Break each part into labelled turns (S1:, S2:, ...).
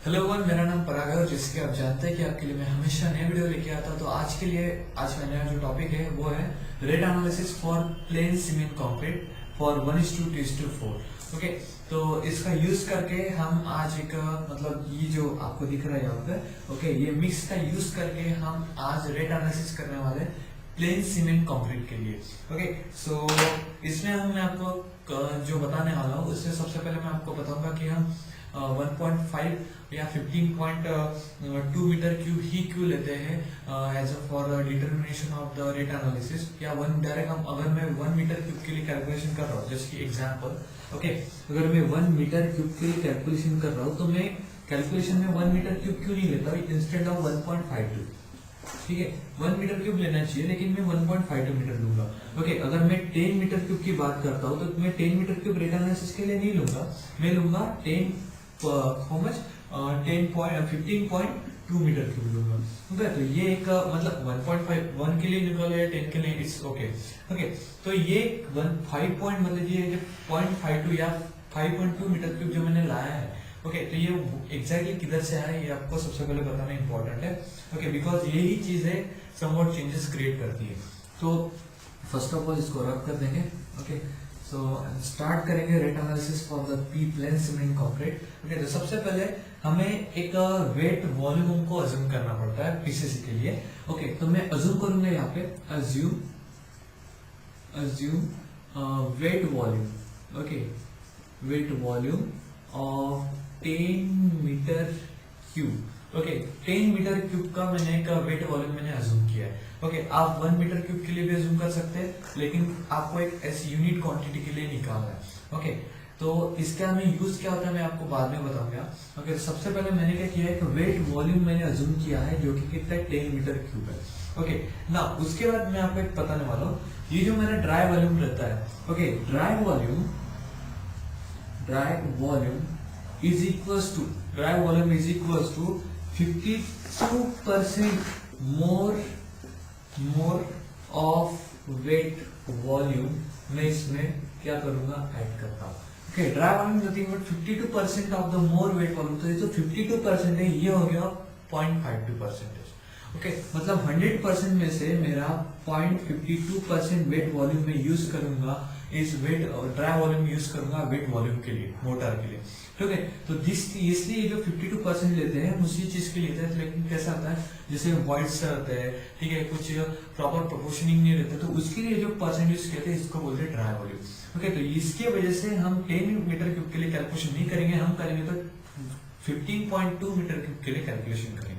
S1: Hello one, मेरा नाम पराग है और जैसे कि आप जानते हैं कि आपके लिए मैं हमेशा नया वीडियो लेके आता हूँ। तो आज का नया जो टॉपिक है वो है rate analysis for plane cement concrete for 1:2:4। Okay, तो इसका यूज करके हम आज एक मतलब ये जो आपको दिख रहा है यहाँ पे, ओके, ये मिक्स का यूज करके हम आज रेट एनालिसिस करने वाले प्लेन सीमेंट कंक्रीट के लिए। ओके, सो इसमें मैं आपको जो बताने वाला हूँ उससे सबसे पहले मैं आपको बताऊंगा कि हम 1.5 या 15.2 मीटर क्यूब ही क्यों लेते हैं as for determination of the rate analysis, या वन डायरेक्ट हम अगर मैं 1 मीटर क्यूब के लिए कैलकुलेशन कर रहा हूँ जैसे कि एग्जांपल। ओके, अगर मैं 1 मीटर क्यूब के लिए कैलकुलेशन कर रहा हूँ तो मैं कैलकुलेशन में 1 मीटर क्यूब क्यों नहीं लेता इंस्टेड ऑफ 1.52। ठीक है, 1 मीटर क्यूब लेना चाहिए लेकिन मैं 1.52 मीटर लूंगा। ओके, अगर मैं 10 मीटर क्यूब की बात करता हूँ तो मैं 10 मीटर क्यूब रेट एनालिसिस के लिए नहीं लूंगा, मैं लूंगा 15.2 मीटर क्यूब लूंगा। ठीक है, तो ये एक मतलब 1.5 1 के लिए निकाले या 10 के लिए इट्स ओके। ओके, तो ये 5 पॉइंट मतलब ये 0.52 या 5.2 मीटर क्यूब जो मैंने लाया है, ओके, तो ये एग्जैक्टली किधर से आया ये आपको सबसे पहले बताना इंपॉर्टेंट है। ओके, बिकॉज यही चीजें समवॉट चेंजेस क्रिएट करती है। तो फर्स्ट ऑफ ऑल इसको रब कर देंगे। ओके, सो स्टार्ट करेंगे rate analysis for the P plane cement concrete. Okay, तो सबसे पहले हमें एक वेट वॉल्यूम को अज्यूम करना पड़ता है पीसीसी के लिए। ओके, तो मैं अज्यूम करूंगा यहाँ पे assume wet volume. Okay, wet volume of 10 metre cube. Okay, 10 metre cube का मैंने एक वेट वॉल्यूम मैंने अज्यूम किया है। ओके, आप 1 मीटर क्यूब के लिए भी अज्यूम कर सकते हैं लेकिन आपको एक ऐसी यूनिट क्वांटिटी के लिए निकालना है। ओके, तो इसका हमें यूज क्या होता है मैं आपको बाद में बताऊंगा। ओके, तो सबसे पहले मैंने क्या किया है कि वेट वॉल्यूम मैंने अज्यूम किया है जो कि कितना है 10 मीटर क्यूब है। ओके, ना उसके बाद मैं आपको एक बताने वाला हूँ ये जो मेरा ड्राई वॉल्यूम रहता है। Okay, dry volume is equals to 52% more of weight volume मैं इसमें क्या करूंगा ऐड करता हूँ। Okay, dry volume nothing but 52% of the more weight volume. तो ये जो 52% है ये हो गया 0.52%। ओके, मतलब 100% में से मेरा 0.52% वेट वॉल्यूम में यूज करूंगा, इस वेट ड्राई वॉल्यूम यूज करूंगा वेट वॉल्यूम के लिए, मोटर के लिए। ठीक है, तो इसलिए जो 52% लेते हैं हम उसी चीज के लिए लेते हैं। लेकिन कैसा आता है जैसे वॉइड्स रहते हैं, ठीक है, कुछ प्रॉपर प्रोपोर्शनिंग नहीं रहता, तो उसके लिए जो परसेंट यूज कहते हैं इसको बोलते हैं ड्राई वॉल्यूम। ओके, तो इसकी वजह से हम 10 मीटर क्यूब के लिए कैलकुलेशन नहीं करेंगे, हम करेंगे तो 15.2 मीटर क्यूब के लिए कैलकुलेशन करेंगे।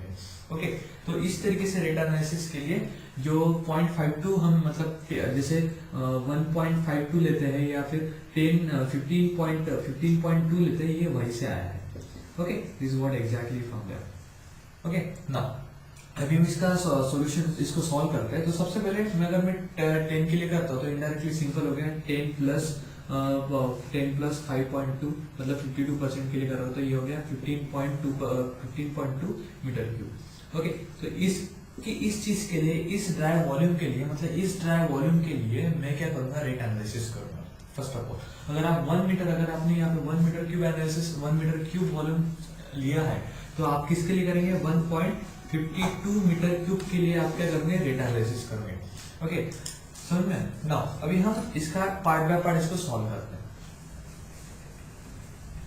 S1: ओके, तो इस तरीके से रेट एनालिसिस के लिए जो 0.52 हम मतलब जैसे 1.52 लेते हैं या फिर 15.2 लेते हैं, ये वहीं से आया है। Okay, this what exactly from there. Okay, now अभी हम इसका सॉल्यूशन इसको सॉल्व करते हैं। तो सबसे पहले अगर मैं 10 के लिए करता हूँ तो इनडायरेक्टली सिंपल हो गया 10 प्लस 5.2 मतलब 52% के लिए कर रहा हूँ तो ये हो गया 15.2 मीटर क्यूब। ओके, तो इस चीज के लिए इस ड्राई वॉल्यूम के लिए मतलब इस ड्राई वॉल्यूम के लिए मैं क्या करूंगा रेट एनालिसिस करूंगा। फर्स्ट ऑफ ऑल अगर आपने यहाँ पे 1 metre cube analysis 1 metre cube volume लिया है तो आप किसके लिए करेंगे 1.52 मीटर क्यूब के लिए आप क्या करेंगे रेट एनालिसिस करेंगे। ओके, समझ में ना। अभी हम इसका पार्ट बाय पार्ट इसको सॉल्व करते हैं।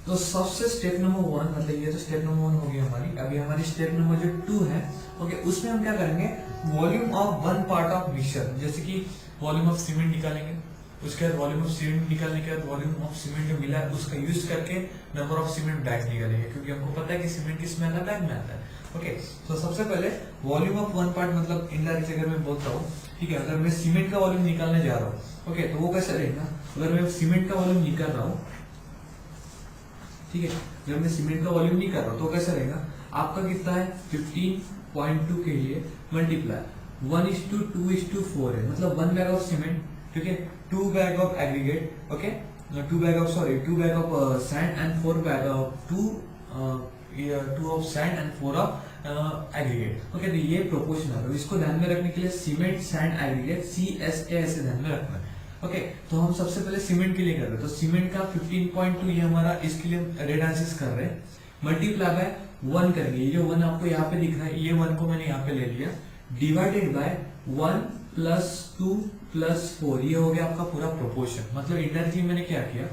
S1: तो सबसे स्टेप नंबर 1 मतलब ये तो स्टेप नंबर 1 हो गई हमारी। अभी हमारी स्टेप नंबर जो 2 है, ओके, उसमें हम क्या करेंगे volume of one part of mixture, जैसे कि वॉल्यूम ऑफ सीमेंट निकालेंगे, उसके बाद वॉल्यूम ऑफ सीमेंट निकालने के बाद वॉल्यूम ऑफ सीमेंट जो मिला है उसका यूज करके नंबर ऑफ सीमेंट बैग निकालेंगे, क्योंकि हमको पता है कि सीमेंट किस में आता है, बैग में आता है। ओके, तो सबसे पहले वॉल्यूम ऑफ वन पार्ट मतलब इनडायरेक्ट अगर मैं बोलता हूँ, ठीक है, अगर मैं सीमेंट का वॉल्यूम निकालने जा रहा हूँ, ओके, तो वो कैसे रहेगा अगर मैं सीमेंट का वॉल्यूम निकाल रहा हूँ, ठीक है, जब मैं सीमेंट का वॉल्यूम नहीं कर रहा हूं तो कैसा रहेगा आपका कितना है 15.2 के लिए मल्टीप्लाई 1:2:4 है, मतलब 1 बैग ऑफ सीमेंट, ठीक है, 2 bag of aggregate, okay, 2 bag of sand and 4 bag of 2 of sand and 4 of aggregate. Okay, तो ये प्रोपोर्शनल है, इसको ध्यान में रखने के लिए सीमेंट सैंड एग्रीगेट CSA ऐसे ध्यान में रखना है। ओके, तो हम सबसे पहले सीमेंट के लिए कर रहे हैं तो सीमेंट का 15.2 ये हमारा इसके लिए रेट एनालिसिस कर रहे हैं। मल्टीप्लाई बाय 1 करेंगे, ये जो 1 आपको यहाँ पे दिख रहा है, ये 1 को मैंने यहाँ पे ले लिया, डिवाइडेड बाय 1 प्लस 2 प्लस 4, ये हो गया आपका पूरा प्रोपोर्शन। मतलब इंडायरेक्टली मैंने क्या किया,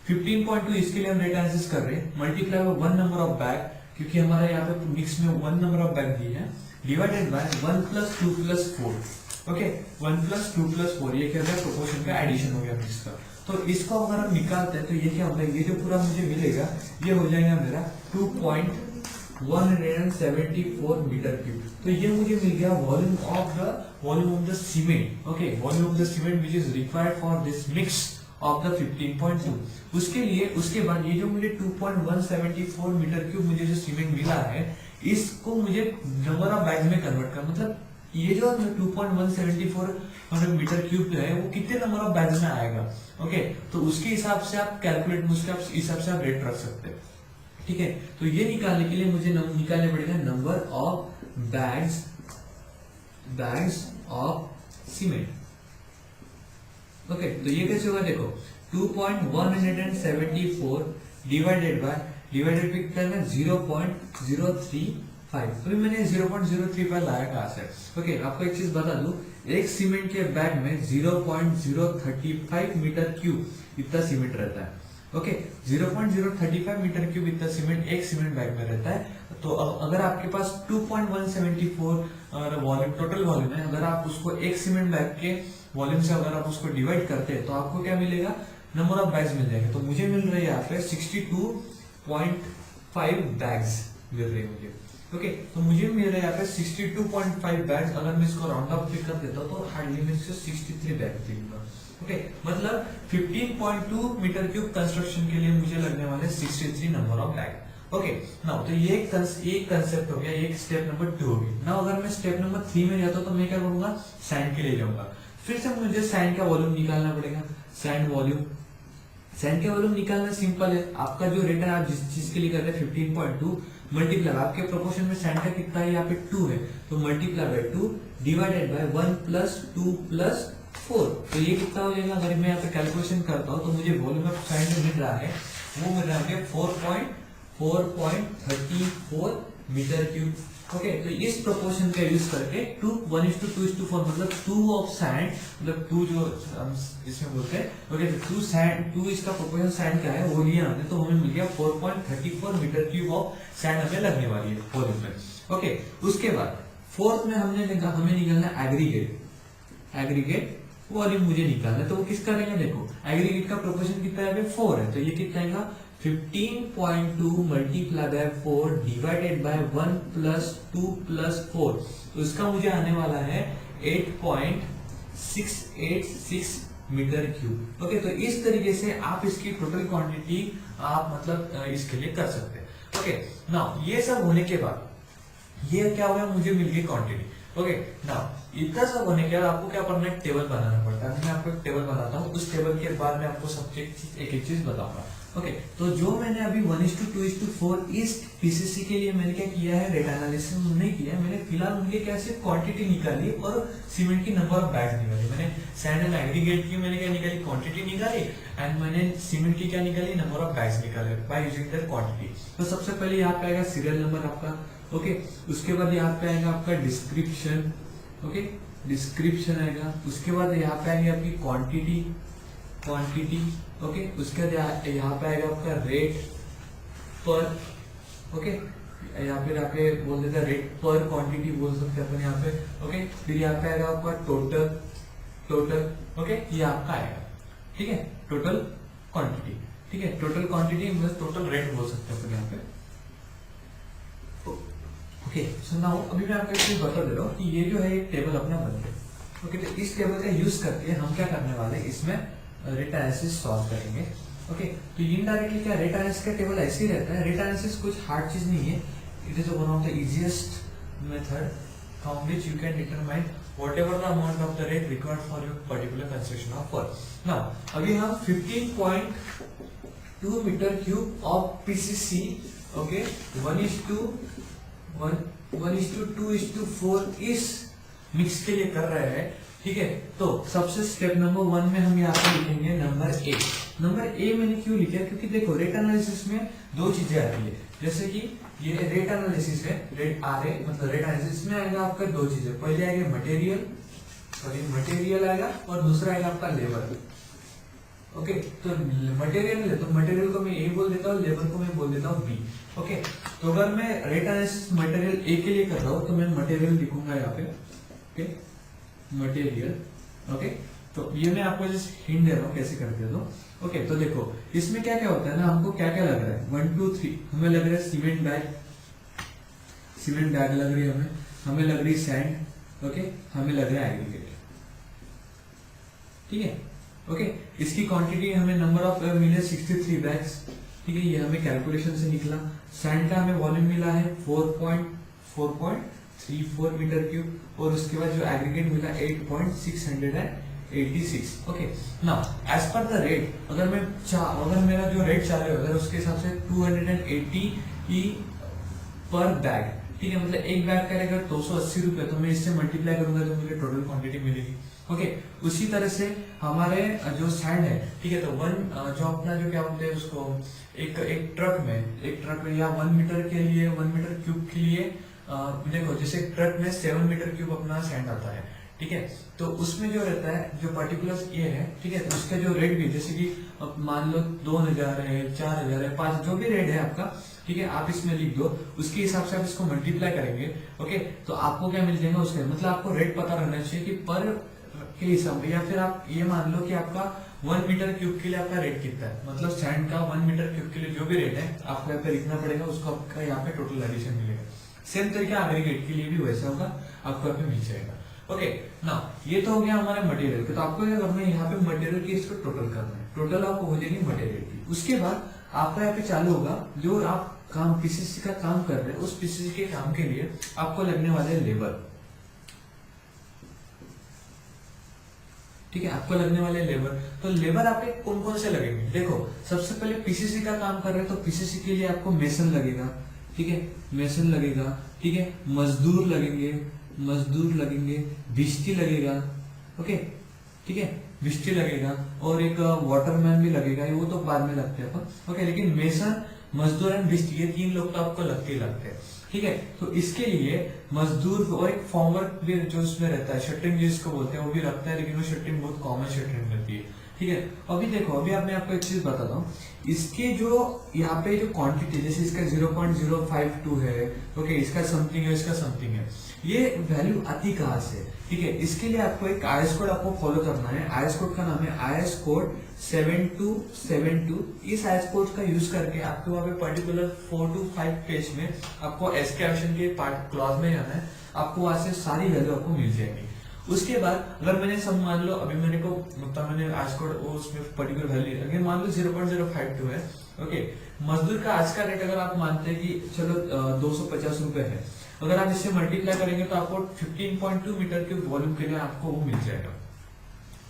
S1: 15.2 इसके लिए हम रेट एनालिसिस कर रहे हैं, multiply by 1 number of bag, क्योंकि हमारा यहाँ पे मिक्स में 1 नंबर ऑफ बैग दी है, divided by 1 plus 2 plus 4, okay 1 plus 2 plus 4, ये क्या हो गया, प्रोपोर्शन का एडिशन हो गया मिक्स का। तो इसको अगर हम निकालते हैं तो ये क्या होगा, ये जो पूरा मुझे मिलेगा ये हो जाएगा मेरा 2.174 मीटर क्यूब। तो ये मुझे मिल गया volume of the cement, okay volume of the cement which is required for this mix of the 15.2। उसके लिए उसके बाद ये जो मुझे 2.174 मीटर क्यूब मुझे जो सीमेंट मिला है, इसको मुझे नंबर ऑफ बैग्स में कन्वर्ट कर, मतलब ये जो 2.174 मीटर क्यूब है वो कितने नंबर ऑफ बैग्स में आएगा, ओके तो उसके हिसाब से आप कैलकुलेट, उसके हिसाब से आप रेट रख सकते हैं, ठीक है। तो ये निकालने के लिए मुझे निकालने पड़ेगा number of bags of cement, okay तो ये कैसे होगा, देखो 2.174 डिवाइडेड बाय कितना है 0.035, अभी मैंने 0.035 लाया कहां से, ओके आपको एक चीज बता दूं, एक सीमेंट के बैग में 0.035 मीटर क्यूब इतना सीमेंट रहता है, ओके 0.035 मीटर क्यूब इतना सीमेंट एक सीमेंट बैग में रहता है। तो अगर आपके पास 2.174 वॉल्यूम टोटल वॉल्यूम है, अगर आप उसको एक सीमेंट बैग के वॉल्यूम से अगर आप उसको डिवाइड करते हैं तो आपको क्या मिलेगा, नंबर ऑफ बैग्स मिल जाएंगे। तो मुझे मिल रहे हैं यहाँ पे 62.5 बैग्स मिल रहे हैं मुझे, ओके तो मुझे मिल रहा है यहाँ पे 62.5 बैग्स। अगर मैं इसको राउंड अप कर देता हूँ तो हार्डली मैं इसको 63 बैग दूंगा, ओके मतलब 15.2 मीटर क्यूब कंस्ट्रक्शन के लिए मुझे लगने वाले 63 number of bag, okay now तो ये एक कंसेप्ट हो गया, एक स्टेप नंबर 2 हो गई। नाउ अगर मैं स्टेप नंबर 3 में जाता हूँ तो मैं क्या करूंगा, सैंड के लिए जाऊंगा, फिर से मुझे सैंड का वॉल्यूम निकालना पड़ेगा। सैंड का वॉल्यूम निकालना सिंपल है, आपका जो रेट है आप जिस चीज के लिए कर रहे हैं 15.2 मल्टीप्लाई, आपके प्रोपोर्शन में सैंड का कितना है यहाँ पे 2 है, तो multiply by 2 divided by 1 plus 2 plus 4, तो ये कितना हो जाएगा, अगर मैं यहाँ पे कैलकुलेशन करता हूँ तो मुझे वॉल्यूम ऑफ सैंड मिल रहा है, वो मिल रहा है 4.34 मीटर क्यूब, ओके तो इस प्रोपोर्शन का यूज करके 1:2:4 मतलब 2 ऑफ सैंड, मतलब 2 जो इसमें बोलते हैं, ओके 2 इसका प्रोपोर्शन सैंड का है वो लिया हमने, तो हमें मिल गया 4.34 मीटर क्यूब ऑफ सैंड हमें लगने वाली है वॉल्यूम में, ओके। उसके बाद फोर्थ में हमें निकालना एग्रीगेट वॉल्यूम मुझे निकालना है, तो वो किसका रहेगा, देखो एग्रीगेट का प्रोपोर्शन कितना है 4 है, तो ये कितना है 15.2 multiply by 4 divided by 1 plus 2 plus 4, तो इसका मुझे आने वाला है 8.686 मीटर क्यूब, ओके तो इस तरीके से आप इसकी टोटल क्वांटिटी आप मतलब इसके लिए कर सकते हैं, ओके नाउ ये सब होने के बाद ये क्या हुआ, मुझे मिल गई क्वांटिटी, ओके नाउ इतना सब होने के बाद आपको क्या करना है, टेबल बनाना पड़ता है। मैं आपको एक टेबल बनाता हूँ, उस टेबल के बाद मैं आपको सब्जेक्ट एक एक चीज बताऊंगा, ओके तो जो मैंने अभी 1:2:4 इस पीसीसी के लिए मैंने क्या किया है, रेट एनालिसिस नहीं किया है, मैंने फिलहाल उनके क्या सिर्फ क्वांटिटी निकाली और सीमेंट की नंबर ऑफ बैग्स निकाली। मैंने सैंड एंड एग्रीगेट की मैंने क्या निकाली, क्वांटिटी निकाली, एंड मैंने सीमेंट की क्या निकाली, नंबर ऑफ बैग्स निकाले बाय यूजिंग देयर क्वांटिटी। तो सबसे पहले यहाँ पे आएगा सीरियल नंबर आपका, ओके उसके बाद यहाँ पे आएगा आपका डिस्क्रिप्शन, ओके डिस्क्रिप्शन आएगा, उसके बाद यहाँ पे आएगी आपकी क्वांटिटी, ओके उसके बाद यहाँ पे आएगा आपका रेट पर, ओके यहाँ पे बोल देते हैं रेट पर क्वांटिटी बोल सकते हैं अपन यहाँ पे, ओके फिर यहाँ पे आएगा आपका टोटल, ओके ये आपका आएगा, ठीक है टोटल क्वांटिटी, ठीक है टोटल क्वांटिटी मतलब टोटल रेट बोल सकते हैं अपन यहाँ पे, ओके सो नाउ अभी मैं आपको एक चीज बता दे रहा हूँ कि ये जो है एक टेबल अपना बन गया, ओके तो इस टेबल का यूज करके हम क्या करने वाले हैं, इसमें रेट एनालिसिस सॉल्व करेंगे, ओके तो इनडायरेक्टली क्या रेट एनालिसिस का टेबल ऐसे ही रहता है। रेट एनालिसिस कुछ हार्ड चीज नहीं है, it is one of the easiest method from which you can determine whatever the amount of the rate required for your particular construction of work. Now अभी हम 15.2 metre cube of PCC, okay 1:2:4 इस mix के लिए कर रहे हैं, ठीक है। तो सबसे स्टेप नंबर 1 में हम यहाँ पे लिखेंगे नंबर 8, नंबर ए मैंने क्यों लिखा, क्योंकि देखो रेट एनालिसिस में दो चीजें आती है, जैसे कि ये रेट एनालिसिस है, रेट आरए मतलब रेट एनालिसिस में आएगा आपका दो चीजें, पहले आएगा मटेरियल आएगा और दूसरा आएगा आपका लेबर। ओके, तो मटेरियल है तो मटेरियल को मैं ए बोल देता हूँ, लेबर को मैं बोल देता हूँ बी। ओके, तो अगर मैं रेट एनालिसिस मटेरियल ए के लिए कर रहा हूँ तो मैं मटेरियल लिखूंगा यहाँ पे। Okay, material. ओके, तो ये मैं आपको जस्ट हिंट दे रहा हूँ कैसे करते हो। ओके, तो देखो इसमें क्या क्या होता है ना, हमको क्या क्या लग रहा है, 1 2 3 हमें लग रहा है सीमेंट बैग लग रही है, हमें लग रही है सैंड। ओके, हमें लग रहा है एग्रीगेट। ठीक है, ओके, इसकी क्वांटिटी हमें नंबर ऑफ मिले 63 बैग्स। ठीक है, ये हमें कैलकुलेशन से निकला। सैंड का हमें वॉल्यूम मिला है 4.34 मीटर क्यूब, और उसके बाद जो एग्रीगेट मिला 8.686। Okay, now as per the rate, अगर मेरा जो रेट चालू है अगर उसके हिसाब से 280 पर बैग, ठीक है, मतलब एक बैग का रहेगा 280 रुपए, तो मैं इससे मल्टीप्लाई करूंगा तो मुझे टोटल क्वांटिटी मिलेगी। ओके, उसी तरह से हमारे जो सैंड है, ठीक है, तो जो अपना जो क्या बोलते हैं उसको, एक ट्रक में या 1 मीटर के लिए 1 मीटर क्यूब के लिए देखो जैसे ट्रक में 7 मीटर क्यूब अपना सैंड आता है। ठीक है, तो उसमें जो रहता है जो पर्टिकुलर ये है, ठीक है, तो उसका जो रेट भी जैसे कि मान लो 2000 है, 4000 है, 5 जो भी रेट है आपका, ठीक है, आप इसमें लिख दो, उसके हिसाब से आप इसको मल्टीप्लाई करेंगे। ओके, तो आपको क्या मिल जाएगा उसका, मतलब आपको रेट पता रहना चाहिए कि पर के हिसाब, या फिर आप ये मान लो कि आपका 1 मीटर क्यूब के लिए आपका रेट कितना है, मतलब सैंड का 1 मीटर क्यूब के लिए जो भी रेट है आपको यहाँ पे लिखना पड़ेगा, उसको आपका यहाँ पे टोटल एडिशन मिलेगा। सेम तरीका एग्रीगेट के लिए भी वैसा होगा, आपको यहाँ पे मिल जाएगा। ओके, नाउ ये तो हो गया हमारे मटेरियल के, तो आपको क्या करना है, यहाँ पे मटेरियल की इसको टोटल करना है, टोटल आपको हो जाएगी मटेरियल की। उसके बाद आपका यहाँ पे चालू होगा जो आप काम पीसीसी का काम कर रहे हैं, उस पीसीसी के काम के लिए आपको लगने वाले लेबर। ठीक है, आपको लगने वाले लेबर, तो लेबर आपके कौन कौन से लगेंगे, देखो सबसे पहले पीसीसी का काम कर रहे हैं तो पीसीसी के लिए आपको मेसन लगेगा। ठीक है, मेसन लगेगा। ठीक है, मजदूर लगेंगे, भिस्ती लगेगा। ओके, ठीक है, भिस्ती लगेगा, और एक वाटरमैन भी लगेगा, वो तो बाद में लगते हैं अपन। ओके, लेकिन मेसन, मजदूर एंड भिस्ती ये 3 लोग तो आपको लगते ही लगते हैं। ठीक है, तो इसके लिए मजदूर और एक फॉर्मर भी जो उसमें रहता है, शटरिंग जिसको बोलते हैं, वो भी रखता है, लेकिन वो शटरिंग बहुत कॉमन शटरिंग रहती है। ठीक है, अभी देखो अभी मैं आपको एक चीज बताता हूँ, इसके जो यहाँ पे जो क्वांटिटी, जैसे इसका 0.052 है, ओके, इसका समथिंग है, इसका समथिंग है, ये वैल्यू आती कहाँ से। ठीक है, इसके लिए आपको एक आईएस कोड आपको फॉलो करना है। आईएस कोड का नाम है आईएस कोड 7272। इस आईएस कोड का यूज करके आपको वहाँ पे पर्टिकुलर 4 to 5 पेज में आपको एस्क्रिप्शन के पार्ट क्लॉज में जाना है, आपको वहां से सारी वैल्यू आपको मिल जाएगी। उसके बाद अगर मैंने सब मान लो अभी मैंने आईएस कोड उसमें पर्टिकुलर वैल्यू अगर मान लो 0.052 है। ओके, मजदूर का आज का रेट अगर आप मानते हैं कि चलो 250 रुपए है, अगर आप इससे मल्टीप्लाई करेंगे तो आपको 15.2 मीटर के वॉल्यूम के लिए आपको वो मिल जाएगा।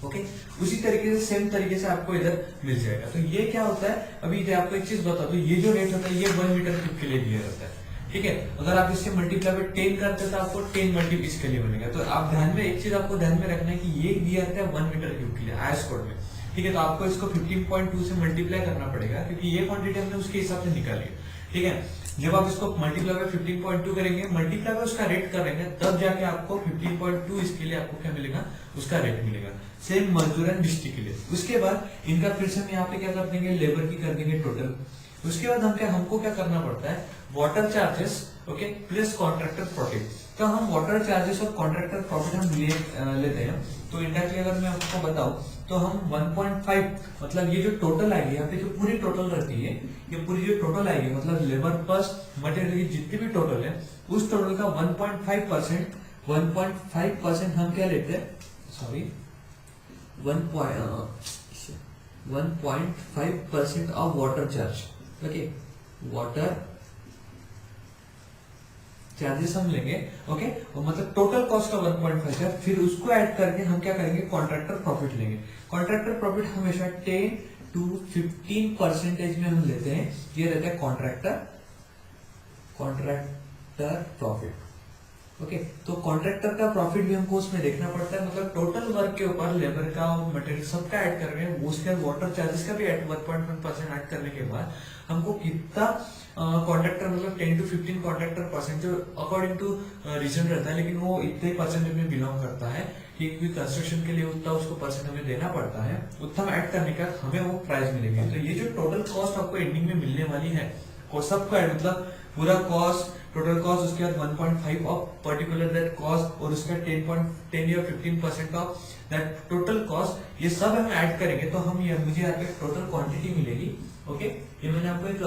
S1: ओके, उसी तरीके से सेम तरीके से आपको इधर मिल जाएगा। तो ये क्या होता है, अभी आपको एक चीज बता दो, ये जो रेट होता है ये 1 मीटर क्यूब के लिए दिया जाता है। ठीक है, अगर आप इससे मल्टीप्लाई पे 10 करते हैं तो आपको 10 मल्टीप्लाई इसके लिए बनेगा। तो आप ध्यान में एक चीज आपको ध्यान में रखना है कि ये दिया जाता है 1 मीटर क्यूब के लिए आईएस कोड में। ठीक है, तो आपको इसको 15.2 से मल्टीप्लाई करना पड़ेगा, क्योंकि ये क्वांटिटी हमने उसके हिसाब से निकाली है। ठीक है, जब आप इसको मल्टीप्लाई पे 15.2 करेंगे, मल्टीप्लाई पे उसका रेट करेंगे, तब जाके आपको 15.2 इसके लिए आपको क्या मिलेगा, उसका रेट मिलेगा। सेम मजदूर एंड भिस्ती के लिए। उसके बाद इनका फिर से हम यहाँ पे क्या कर देंगे, लेबर की कर देंगे टोटल। उसके बाद हमको क्या करना पड़ता है, water charges, okay, plus contractor profit. तो हम वाटर चार्जेस और कॉन्ट्रैक्टर प्रॉफिट हम लेते हैं। तो इंडायरेक्टली अगर मैं आपको बताऊं तो हम 1.5 मतलब ये जो टोटल आएगी यहाँ पे जो पूरी टोटल रहती है, ये पूरी जो टोटल आएगी मतलब लेबर प्लस मटेरियल की जितनी भी टोटल है, उस टोटल का 1.5% हम क्या लेते हैं, sorry 1.5% of water charge. Okay, water charges हम लेंगे। ओके, मतलब टोटल कॉस्ट का 1.5 है, फिर उसको ऐड करके हम क्या करेंगे, कॉन्ट्रैक्टर प्रॉफिट लेंगे। कॉन्ट्रैक्टर प्रॉफिट हमेशा 10 to 15% में हम लेते हैं, ये रहता है कॉन्ट्रैक्टर प्रॉफिट। ओके तो कॉन्ट्रैक्टर का प्रॉफिट भी हमको उसमें देखना पड़ता है, मतलब टोटल वर्क के ऊपर लेबर का और मटेरियल सबका ऐड कर रहे हैं, उसके वाटर चार्जेस का भी 1.1% ऐड करने के बाद हमको कितना कॉन्ट्रैक्टर मतलब 10 to 15 कॉन्ट्रैक्टर परसेंट जो अकॉर्डिंग टू रीजन रहता है, लेकिन वो इतने परसेंटेज में बिलोंग करता है कि कंस्ट्रक्शन के लिए उतना उसको परसेंट हमें देना पड़ता है, उतना ऐड करने का हमें वो प्राइस मिलेगी। तो ये जो टोटल कॉस्ट आपको एंडिंग में मिलने वाली है वो सबका मतलब पूरा कॉस्ट, टोटल कॉस्ट, उसके बाद 1.5 ऑफ पर्टिकुलर दैट कॉस्ट और उसका 10 या 15% ऑफ दैट टोटल कॉस्ट, ये सब हम ऐड करेंगे तो हम ये मुझे यहाँ पे टोटल क्वांटिटी मिलेगी। ओके ये मैंने आपको एक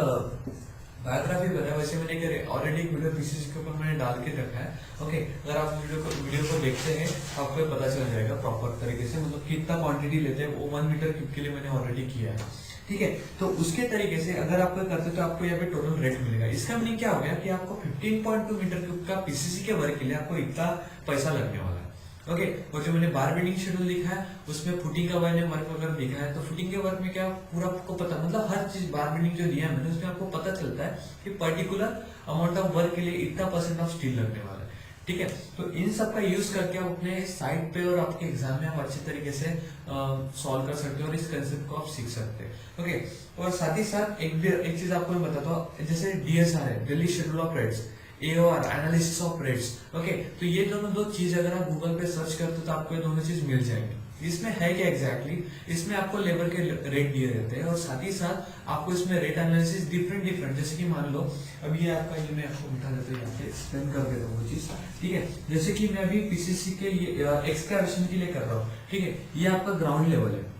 S1: बायोग्राफी बताया, वैसे मैंने ऑलरेडी एक वीडियो पीसीसी के ऊपर मैंने डाल के रखा है। ओके अगर आप वीडियो को देखते हैं तो आपको पता चल जाएगा प्रॉपर तरीके से, मतलब कितना क्वांटिटी लेते हैं वो 1 मीटर क्यूब के लिए मैंने ऑलरेडी किया है। ठीक है तो उसके तरीके से अगर आप करते तो आपको यहाँ पे टोटल रेट मिलेगा। इसका मीनिंग क्या हो गया कि आपको 15.2 मीटर क्यूब का पीसीसी के वर्क के लिए आपको इतना पैसा लगने वाला है। ओके और जो मैंने बार बिल्डिंग शेड्यूल लिखा है उसमें फुटिंग का मैंने वर्क अगर लिखा है, तो फुटिंग के वर्क में क्या पूरा आपको पता, मतलब हर चीज बार बिल्डिंग जो दिया है मैंने उसमें आपको पता चलता है कि पर्टिकुलर अमाउंट ऑफ वर्क के लिए इतना परसेंट ऑफ स्टील लगने वाला है। ठीक है तो इन सब का यूज करके आप अपने साइट पे और आपके एग्जाम में आप अच्छे तरीके से सॉल्व कर सकते हो और इस कंसेप्ट को आप सीख सकते हैं। ओके और साथ ही साथ एक चीज आपको मैं बताता हूँ, जैसे डीएसआर है, daily schedule of rates, AOR analysis of rates. Okay तो ये दोनों दो चीज अगर आप गूगल पे सर्च करते हो तो आपको ये दोनों चीज मिल जाएंगी। इसमें है क्या एग्जैक्टली, इसमें आपको लेबर के रेट दिए रहते हैं और साथ ही साथ आपको इसमें रेट एनालिसिस डिफरेंट जैसे कि मान लो अभी ये आपका, ये मैं आपको बिठा देता हूँ यहाँ पे एक्सप्लेन कर देता हूँ वो चीज। ठीक है जैसे कि मैं अभी पीसीसी के लिए एक्सकैवेशन के लिए कर रहा हूँ। ठीक है ये आपका ग्राउंड लेवल है।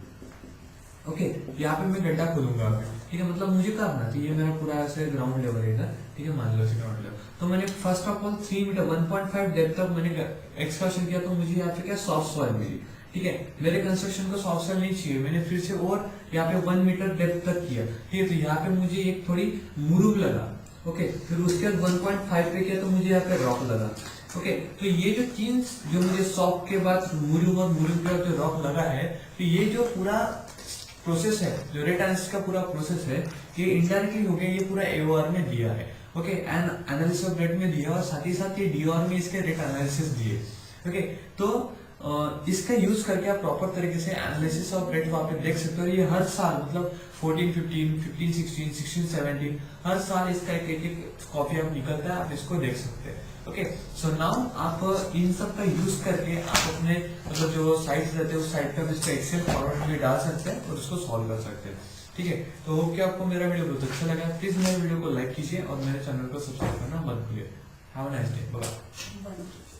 S1: ओके यहाँ पे मैं गड्ढा खोलूंगा अभी, ठीक है मतलब मुझे करना तो ये मेरा पूरा ऐसे ग्राउंड लेवल है इधर। ठीक है मान लो ग्राउंड लेवल, तो मैंने first of all 3 metre 1.5 depth तक मैंने एक्सकर्शन किया, तो मुझे यहाँ पे क्या सॉफ्ट सॉइल मिली। ठीक है मेरे कंस्ट्रक्शन को सॉफ्ट सॉइल नहीं चाहिए, मैंने फिर से और यहाँ पे 1 मीटर डेप्थ तक किया। ठीक है तो यहाँ पे मुझे एक थोड़ी मुरुग लगा। ओके फिर उसके बाद 1.5 पे किया तो मुझे यहाँ पे रॉक लगा। ओके तो ये जो चीज जो मुझे सॉफ्ट के बाद मुरुग और मुरुग के बाद जो रॉक लगा है, तो ये जो पूरा प्रोसेस है, जो रेट एनालिसिस का पूरा प्रोसेस है, ये इनडायरेक्टली हो गया, ये पूरा एओआर में दिया है। Okay and analysis of rate में दिया और साथ ही साथ ये डीओआर में इसके रेट एनालिसिस दिए। ओके तो इसका यूज करके आप प्रॉपर तरीके से एनालिसिस ऑफ रेट वहां पे देख सकते हो। ये हर साल मतलब 14, 15, 15, 16, 16, 17 हर साल इसका एक कॉपी आप निकलता है, आप इसको देख सकते हैं। ओके सो नाउ आप इन सब का यूज करके आप अपने मतलब जो साइट्स रहते हैं उस साइट पे इसका एक्सेल फॉर्मेट में डाल सकते हैं और उसको सॉल्व कर सकते हैं। ठीक है तो होप कि आपको मेरा वीडियो बहुत अच्छा लगा, प्लीज मेरे वीडियो को लाइक कीजिए और मेरे चैनल को सब्सक्राइब करना मत भूलिए। Have a nice day, bye.